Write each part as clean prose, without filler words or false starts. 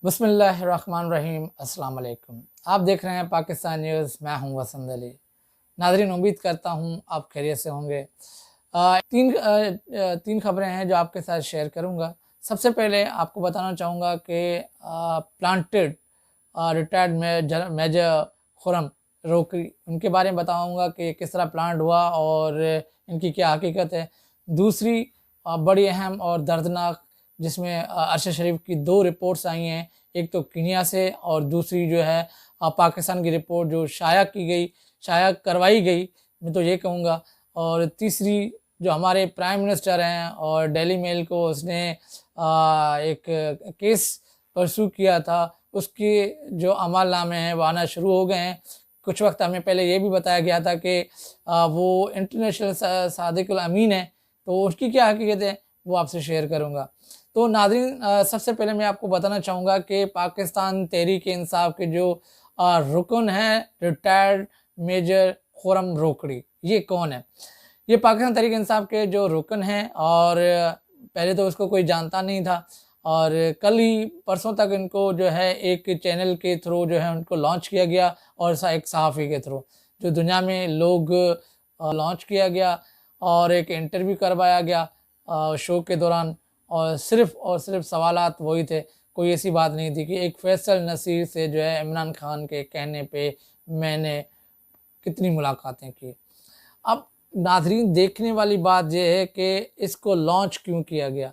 बिस्मिल्लाहिर्रहमानिर्रहीम। अस्सलाम वालेकुम। आप देख रहे हैं पाकिस्तान न्यूज़। मैं हूं वसंत अली। नाज़रीन, उम्मीद करता हूं आप खैरियत से होंगे। तीन खबरें हैं जो आपके साथ शेयर करूंगा। सबसे पहले आपको बताना चाहूँगा कि प्लांटेड retired major major Khurram Rokhri, उनके बारे में बताऊंगा कि किस तरह प्लांट हुआ और इनकी क्या हकीकत है। दूसरी बड़ी अहम और दर्दनाक, जिसमें अरशद शरीफ की दो रिपोर्ट्स आई हैं, एक तो कीनिया से और दूसरी जो है पाकिस्तान की रिपोर्ट जो शाया करवाई गई, मैं तो ये कहूँगा। और तीसरी, जो हमारे प्राइम मिनिस्टर हैं और डेली मेल को उसने एक केस परसू किया था, उसके जो अमल नामे हैं वो आना शुरू हो गए हैं। कुछ वक्त हमें पहले ये भी बताया गया था कि वो इंटरनेशनल सादिकुल अमीन है, तो उसकी क्या हकीकत है वो आपसे शेयर करूँगा। तो नाज़रीन, सबसे पहले मैं आपको बताना चाहूँगा कि पाकिस्तान तहरीक इंसाफ के जो रुकन हैं रिटायर्ड मेजर खुरम रोकड़ी, ये कौन है? ये पाकिस्तान तहरीक इंसाफ के जो रुकन हैं, और पहले तो उसको कोई जानता नहीं था, और कल ही परसों तक इनको जो है एक चैनल के थ्रू जो है उनको लॉन्च किया गया, और एक सहाफ़ी के थ्रू जो दुनिया में लोग लॉन्च किया गया, और एक इंटरव्यू करवाया गया शो के दौरान। और सिर्फ सवालात वही थे, कोई ऐसी बात नहीं थी कि एक फैसल नसीर से जो है इमरान खान के कहने पे मैंने कितनी मुलाकातें की। अब नाज़रीन, देखने वाली बात यह है कि इसको लॉन्च क्यों किया गया।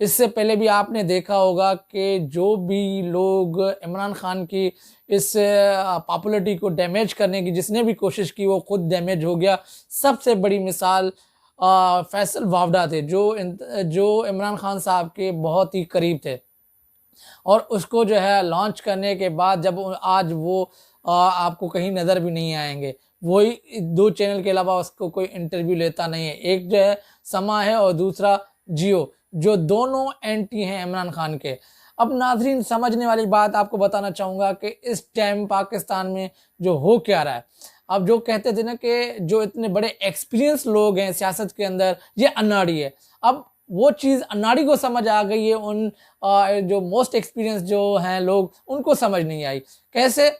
इससे पहले भी आपने देखा होगा कि जो भी लोग इमरान खान की इस पॉपुलैरिटी को डैमेज करने की जिसने भी कोशिश की, वो खुद डैमेज हो गया। सबसे बड़ी मिसाल फैसल वावडा थे, जो इमरान खान साहब के बहुत ही करीब थे, और उसको जो है लॉन्च करने के बाद जब आज वो आपको कहीं नज़र भी नहीं आएंगे। वही दो चैनल के अलावा उसको कोई इंटरव्यू लेता नहीं है। एक जो है समा है और दूसरा जियो, जो दोनों एंटी हैं इमरान खान के। अब नाजरीन, समझने वाली बात आपको बताना चाहूँगा कि इस टाइम पाकिस्तान में जो हो क्या रहा है। अब जो कहते थे ना कि जो इतने बड़े एक्सपीरियंस लोग हैं सियासत के अंदर, ये अनाड़ी है। अब वो चीज़ अनाड़ी को समझ आ गई है, उन जो मोस्ट एक्सपीरियंस जो हैं लोग, उनको समझ नहीं आई। कैसे?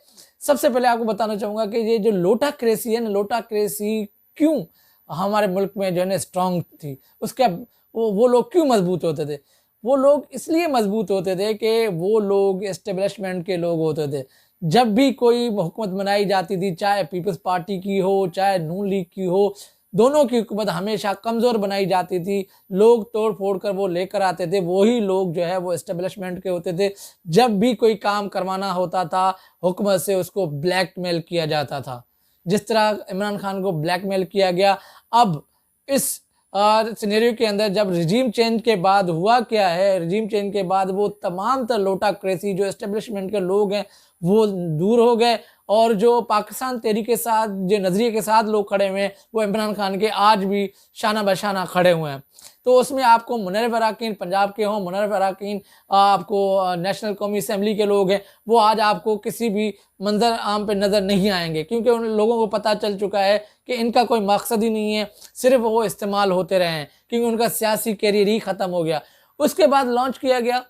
सबसे पहले आपको बताना चाहूँगा कि ये जो लोटा क्रेसी है ना, लोटा क्रेसी क्यों हमारे मुल्क में जो है ना स्ट्रॉन्ग थी, उसका वो लोग क्यों मजबूत होते थे? वो लोग इसलिए मजबूत होते थे कि वो लोग एस्टेब्लिशमेंट के लोग होते थे। जब भी कोई हुकूमत बनाई जाती थी, चाहे पीपल्स पार्टी की हो, चाहे नून लीग की हो, दोनों की हुकूमत हमेशा कमज़ोर बनाई जाती थी। लोग तोड़ फोड़ कर वो लेकर आते थे, वही लोग जो है वो एस्टेब्लिशमेंट के होते थे। जब भी कोई काम करवाना होता था, हुकूमत से उसको ब्लैकमेल किया जाता था, जिस तरह इमरान खान को ब्लैकमेल किया गया। अब इस सिनेरियो के अंदर जब रिजीम चेंज के बाद हुआ क्या है, रिजीम चेंज के बाद वो तमाम तर लोटा क्रेसी जो एस्टेब्लिशमेंट के लोग हैं वो दूर हो गए, और जो पाकिस्तान तहरीक के साथ जो नज़रिए के साथ लोग खड़े हुए हैं, वो इमरान खान के आज भी शाना बशाना खड़े हुए हैं। तो उसमें आपको मुनव्वर अराकीन पंजाब के हों, मुनव्वर अराकीन आपको नेशनल कौमी असम्बली के लोग हैं, वो आज आपको किसी भी मंजर आम पे नज़र नहीं आएंगे, क्योंकि उन लोगों को पता चल चुका है कि इनका कोई मकसद ही नहीं है, सिर्फ वो इस्तेमाल होते रहे हैं, क्योंकि उनका सियासी कैरियर ही ख़त्म हो गया। उसके बाद लॉन्च किया गया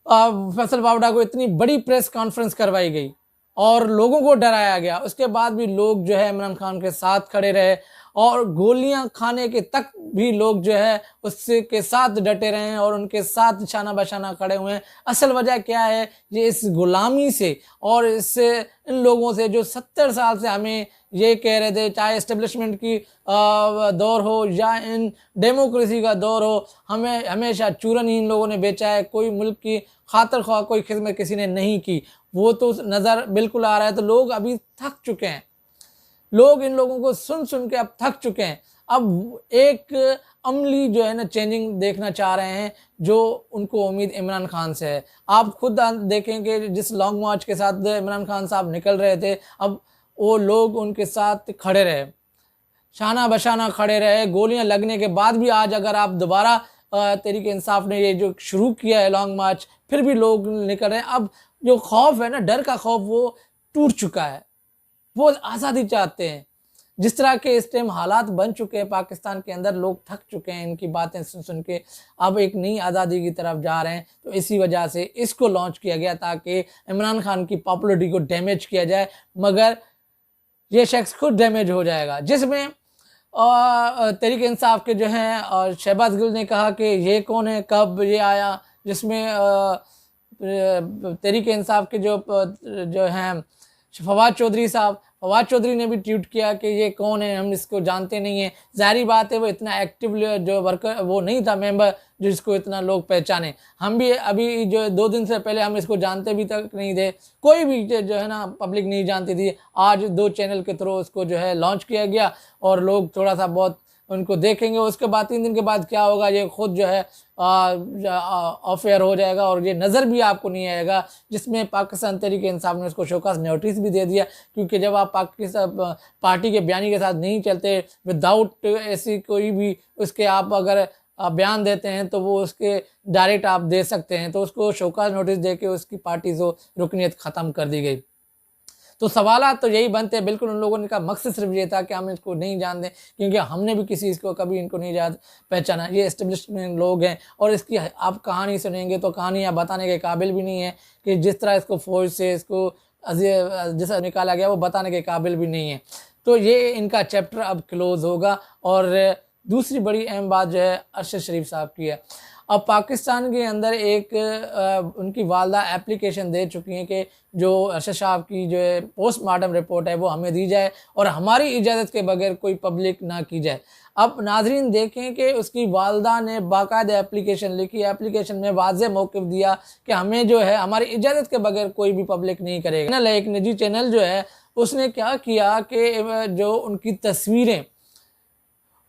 फैसल वावडा को, इतनी बड़ी प्रेस कॉन्फ्रेंस करवाई गई और लोगों को डराया गया। उसके बाद भी लोग जो है इमरान खान के साथ खड़े रहे, और गोलियां खाने के तक भी लोग जो है उससे के साथ डटे रहे हैं और उनके साथ शाना बशाना खड़े हुए हैं। असल वजह क्या है? ये इस गुलामी से और इससे इन लोगों से जो 70 साल से हमें ये कह रहे थे, चाहे इस्टेब्लिशमेंट की दौर हो या इन डेमोक्रेसी का दौर हो, हमें हमेशा चूरन ही इन लोगों ने बेचा है। कोई मुल्क की खातिर ख्वाह कोई खिदमत किसी ने नहीं की, वो तो नज़र बिल्कुल आ रहा है। तो लोग अभी थक चुके हैं, लोग इन लोगों को सुन सुन के अब थक चुके हैं। अब एक अमली जो है ना चेंजिंग देखना चाह रहे हैं, जो उनको उम्मीद इमरान खान से है। आप खुद देखेंगे जिस लॉन्ग मार्च के साथ इमरान खान साहब निकल रहे थे, अब वो लोग उनके साथ खड़े रहे, शाना बशाना खड़े रहे। गोलियां लगने के बाद भी आज अगर आप दोबारा तहरीक इंसाफ ने ये जो शुरू किया है लॉन्ग मार्च, फिर भी लोग निकल रहे हैं। अब जो खौफ है ना, डर का खौफ, वो टूट चुका है। वो आज़ादी चाहते हैं। जिस तरह के इस टाइम हालात बन चुके हैं पाकिस्तान के अंदर, लोग थक चुके हैं इनकी बातें सुन सुन के, अब एक नई आज़ादी की तरफ जा रहे हैं। तो इसी वजह से इसको लॉन्च किया गया ताकि इमरान खान की पॉपुलरिटी को डैमेज किया जाए, मगर ये शख्स खुद डैमेज हो जाएगा। जिसमें तहरीक इंसाफ के जो हैं और शहबाज गिल ने कहा कि ये कौन है, कब ये आया, जिसमें तहरीक इंसाफ के जो हैं फवाद चौधरी ने भी ट्वीट किया कि ये कौन है, हम इसको जानते नहीं हैं। ज़ाहिर बात है वो इतना एक्टिव जो वर्कर वो नहीं था, मेंबर जिसको इतना लोग पहचाने। हम भी अभी जो 2 दिन से पहले हम इसको जानते भी तक नहीं थे, कोई भी जो है ना पब्लिक नहीं जानती थी। आज 2 चैनल के थ्रू उसको जो है लॉन्च किया गया और लोग थोड़ा सा बहुत उनको देखेंगे। उसके बाद 3 दिन के बाद क्या होगा, ये खुद जो है ऑफ एयर हो जाएगा और ये नज़र भी आपको नहीं आएगा। जिसमें पाकिस्तान तहरीक इंसाफ ने उसको शोकास नोटिस भी दे दिया, क्योंकि जब आप पाकिस्तान पार्टी के बयानी के साथ नहीं चलते, विदाउट ऐसी कोई भी उसके आप अगर बयान देते हैं तो वो उसके डायरेक्ट आप दे सकते हैं, तो उसको शोकास नोटिस दे के उसकी पार्टी से रुकनीत ख़त्म कर दी गई। तो सवालात तो यही बनते हैं। बिल्कुल उन लोगों ने का मकसद सिर्फ ये था कि हम इसको नहीं जानते, क्योंकि हमने भी किसी इसको कभी इनको नहीं जान पहचाना। ये एस्टेब्लिशमेंट लोग हैं और इसकी आप कहानी सुनेंगे तो कहानियाँ बताने के काबिल भी नहीं है कि जिस तरह इसको फौज से इसको जैसा निकाला गया वो बताने के काबिल भी नहीं है। तो ये इनका चैप्टर अब क्लोज़ होगा। और दूसरी बड़ी अहम बात जो है अरशद शरीफ साहब की है। अब पाकिस्तान के अंदर एक उनकी वालदा एप्लीकेशन दे चुकी हैं कि जो अरशद साहब की जो है पोस्टमार्टम रिपोर्ट है वो हमें दी जाए और हमारी इजाज़त के बगैर कोई पब्लिक ना की जाए। अब नाजरीन देखें कि उसकी वालदा ने बाकायदा एप्लीकेशन लिखी, एप्लीकेशन में वाज़ेह मौक़िफ़ दिया कि हमें जो है हमारी इजाज़त के बगैर कोई भी पब्लिक नहीं करेगा। चैनल एक निजी चैनल जो है उसने क्या किया कि जो उनकी तस्वीरें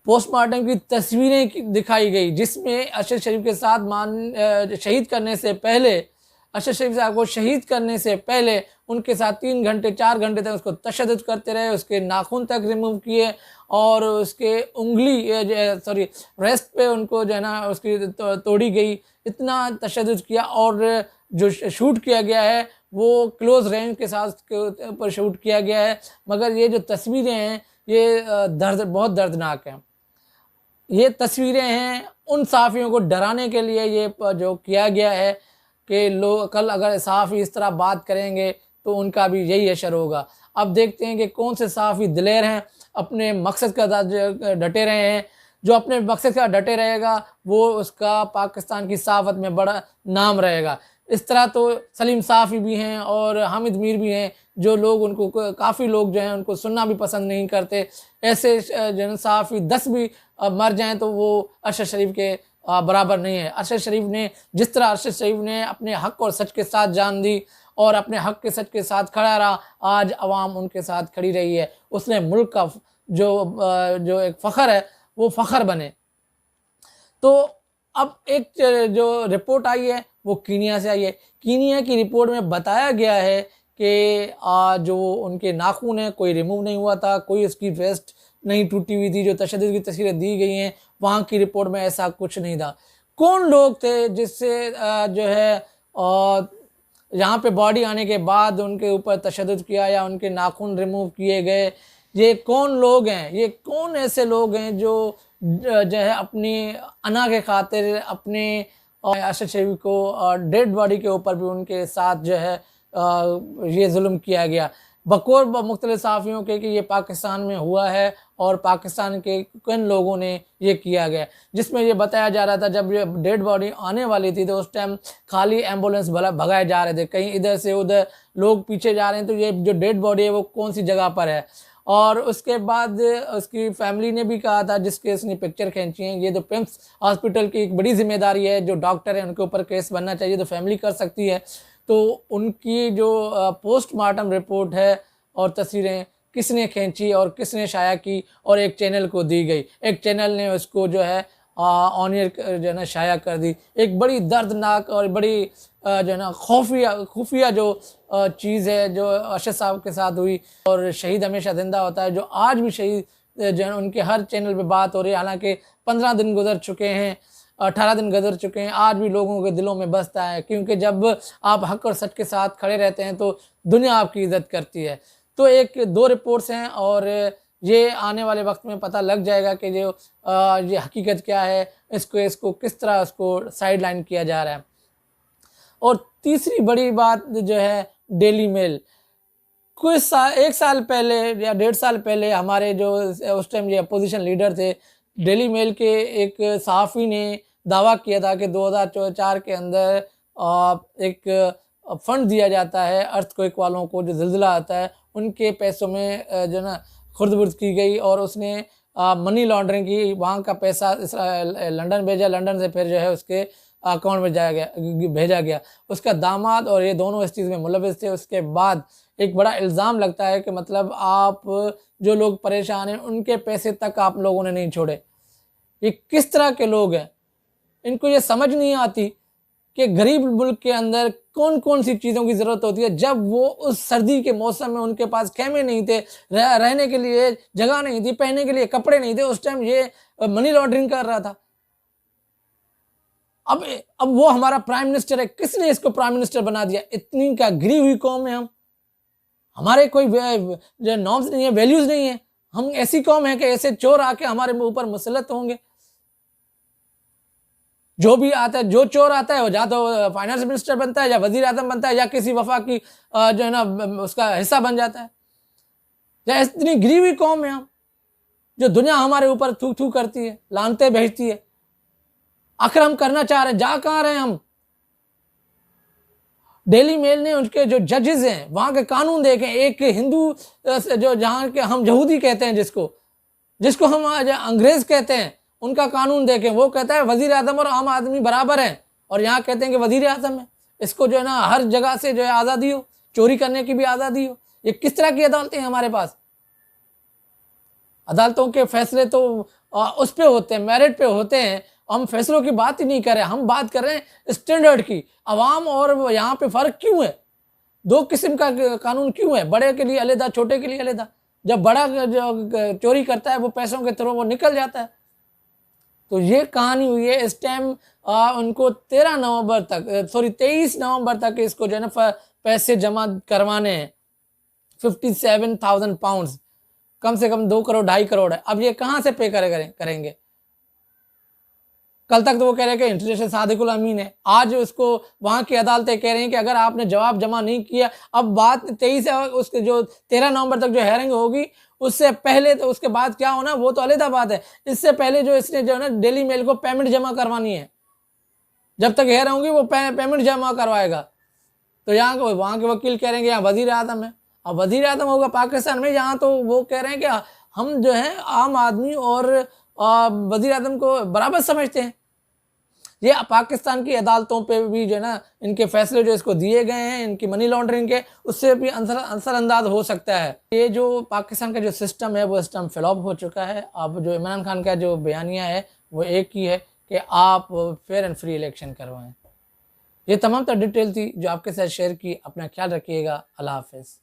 पोस्टमार्टम की तस्वीरें दिखाई गई, जिसमें अरशद शरीफ के साथ शहीद करने से पहले, अरशद शरीफ साहब को शहीद करने से पहले उनके साथ 3 घंटे 4 घंटे तक उसको तशद्दुद करते रहे, उसके नाखून तक रिमूव किए और उसके उंगली रेस्ट पे उनको जो है ना उसकी तोड़ी गई, इतना तशद्दुद किया। और जो शूट किया गया है वो क्लोज रेंज के साथ के ऊपर शूट किया गया है, मगर ये जो तस्वीरें हैं ये बहुत दर्दनाक हैं। ये तस्वीरें हैं उन सहाफ़ियों को डराने के लिए ये जो किया गया है कि लोग कल अगर सहाफ़ी इस तरह बात करेंगे तो उनका भी यही असर होगा। अब देखते हैं कि कौन से सहाफ़ी दिलेर हैं, अपने मकसद का डटे रहे हैं। जो अपने मकसद का डटे रहेगा वो उसका पाकिस्तान की सहाफ़त में बड़ा नाम रहेगा। इस तरह तो सलीम साफ़ी भी हैं और हामिद मीर भी हैं, जो लोग उनको काफ़ी लोग जो हैं उनको सुनना भी पसंद नहीं करते। ऐसे जन साफ़ी 10 भी मर जाएं तो वो अरशद शरीफ के बराबर नहीं है। अरशद शरीफ ने जिस तरह अरशद शरीफ ने अपने हक़ और सच के साथ जान दी और अपने हक़ के सच के साथ खड़ा रहा, आज अवाम उनके साथ खड़ी रही है। उसने मुल्क का जो एक फ़ख्र है वो फ़ख्र बने। तो अब एक जो रिपोर्ट आई है वो कीनिया से आई है। कीनिया की रिपोर्ट में बताया गया है कि जो उनके नाखून हैं कोई रिमूव नहीं हुआ था, कोई उसकी वेस्ट नहीं टूटी हुई थी। जो तशद्दुद की तस्वीरें दी गई हैं वहाँ की रिपोर्ट में ऐसा कुछ नहीं था। कौन लोग थे जिससे जो है यहाँ पे बॉडी आने के बाद उनके ऊपर तशद्दुद किया या उनके नाखून रिमूव किए गए? ये कौन लोग हैं? ये कौन ऐसे लोग हैं जो है अपनी अना के खातिर अपने अरशद शरीफ को डेड बॉडी के ऊपर भी उनके साथ जो है ये जुल्म किया गया बकौल मुख्तलिफ सहाफ़ियों के कि ये पाकिस्तान में हुआ है और पाकिस्तान के किन लोगों ने ये किया गया। जिसमें ये बताया जा रहा था जब ये डेड बॉडी आने वाली थी तो उस टाइम खाली एम्बुलेंस भगाए जा रहे थे, कहीं इधर से उधर लोग पीछे जा रहे हैं, तो ये जो डेड बॉडी है वो कौन सी जगह पर है। और उसके बाद उसकी फैमिली ने भी कहा था, जिसके उसने पिक्चर खींची है, ये तो पिम्स हॉस्पिटल की एक बड़ी जिम्मेदारी है, जो डॉक्टर है उनके ऊपर केस बनना चाहिए, तो फैमिली कर सकती है। तो उनकी जो पोस्टमार्टम रिपोर्ट है और तस्वीरें किसने खींची और किसने शाया की और एक चैनल को दी गई, एक चैनल ने उसको जो है ऑन एयर जो है ना शाया कर दी। एक बड़ी दर्दनाक और बड़ी जो है ना खुफिया जो चीज़ है जो अरशद साहब के साथ हुई। और शहीद हमेशा जिंदा होता है, जो आज भी शहीद जो है उनके हर चैनल पे बात हो रही है। हालांकि 15 दिन गुजर चुके हैं, 18 दिन गुजर चुके हैं, आज भी लोगों के दिलों में बसता है, क्योंकि जब आप हक और सच के साथ खड़े रहते हैं तो दुनिया आपकी इज़्ज़त करती है। तो 1-2 रिपोर्ट्स हैं और ये आने वाले वक्त में पता लग जाएगा कि जो ये हकीकत क्या है, इसको किस तरह उसको साइड लाइन किया जा रहा है। और तीसरी बड़ी बात जो है डेली मेल, एक साल पहले या 1.5 साल पहले हमारे जो उस टाइम ये अपोजिशन लीडर थे, डेली मेल के एक सहाफ़ी ने दावा किया था कि 2004 के अंदर एक फंड दिया जाता है अर्थक्वेक वालों को, जो ज़िलज़िला आता है उनके पैसों में जो ना खुर्द-बुर्द की गई और उसने मनी लॉन्ड्रिंग की, वहाँ का पैसा लंदन भेजा, लंदन से फिर जो है उसके अकाउंट में भेजा गया। उसका दामाद और ये दोनों इस चीज़ में मुलविस थे। उसके बाद एक बड़ा इल्ज़ाम लगता है कि मतलब आप जो लोग परेशान हैं उनके पैसे तक आप लोगों ने नहीं छोड़े। ये किस तरह के लोग हैं? इनको ये समझ नहीं आती कि गरीब मुल्क के अंदर कौन कौन सी चीज़ों की ज़रूरत होती है। जब वो उस सर्दी के मौसम में उनके पास खेमे नहीं थे, रहने के लिए जगह नहीं थी, पहनने के लिए कपड़े नहीं थे, उस टाइम ये मनी लॉन्ड्रिंग कर रहा था। अब वो हमारा प्राइम मिनिस्टर है, किसने इसको प्राइम मिनिस्टर बना दिया? इतनी क्या गिरी हुई कौम है हम, हमारे कोई जो नॉर्म्स नहीं है, वैल्यूज़ नहीं है। हम ऐसी कौम है कि ऐसे चोर आके हमारे ऊपर मुसल्लत होंगे। जो भी आता है, जो चोर आता है वो या तो फाइनेंस मिनिस्टर बनता है या वजीर आज़म बनता है या किसी वफाकी जो है ना उसका हिस्सा बन जाता है। या इतनी गिरी हुई कौम है हम, जो दुनिया हमारे ऊपर थू थू करती है, लानते भेजती है। आखिर हम करना चाह रहे हैं, जा कहाँ रहे हैं हम? डेली मेल ने उनके जो जजेस हैं वहाँ के कानून देखे, एक हिंदू जो जहाँ के हम यहूदी कहते हैं जिसको हम आज अंग्रेज कहते हैं, उनका कानून देखें। वो कहता है वजीर आज़म और आम आदमी बराबर हैं, और यहाँ कहते हैं कि वजीर आज़म है, इसको जो है ना हर जगह से जो है आज़ादी हो, चोरी करने की भी आज़ादी हो। ये किस तरह की अदालतें हैं हमारे पास? अदालतों के फैसले तो उस पे होते हैं, मेरिट पे होते हैं। हम फैसलों की बात ही नहीं कर रहे, हम बात कर रहे हैं स्टैंडर्ड की। अवाम और यहाँ पे फ़र्क क्यों है? दो किस्म का कानून क्यों है? बड़े के लिए अलहदा, छोटे के लिए अलहदा। जब बड़ा जो चोरी करता है वो पैसों के थ्रू वो निकल जाता है। तो ये कहानी हुई है। इस टाइम उनको 23 नवंबर तक इसको जो है ना पैसे जमा करवाने हैं, 57,000 पाउंड्स, कम से कम 2 करोड़ 2.5 करोड़ है। अब ये कहाँ से पे करेंगे? कल तक तो वो कह रहे हैं कि इंटरनेशनल सादिकुल अमीन है, आज उसको वहाँ की अदालतें कह रही हैं कि अगर आपने जवाब जमा नहीं किया, अब बात 23 उसके जो 13 नवंबर तक जो हेयरिंग होगी, उससे पहले तो उसके बाद क्या होना वो तो अलग बात है। इससे पहले जो इसने जो है ना डेली मेल को पेमेंट जमा करवानी है, जब तक हेयरिंग होगी वो पेमेंट जमा करवाएगा। तो वहाँ के वकील कह रहे हैं कि यहाँ वजीर आज़म है। अब वजीर आज़म होगा पाकिस्तान में, यहाँ तो वो कह रहे हैं कि हम जो है आम आदमी और वजीर आज़म को बराबर समझते हैं। ये पाकिस्तान की अदालतों पे भी जो है ना इनके फैसले जो इसको दिए गए हैं, इनकी मनी लॉन्ड्रिंग के, उससे भी असरअंदाज हो सकता है। ये जो पाकिस्तान का जो सिस्टम है वो सिस्टम फ्लॉप हो चुका है। अब जो इमरान खान का जो बयानिया है वो एक ही है कि आप फेयर एंड फ्री इलेक्शन करवाएं। ये तमाम डिटेल थी जो आपके साथ शेयर की। अपना ख्याल रखिएगा। अल्लाह हाफिज़।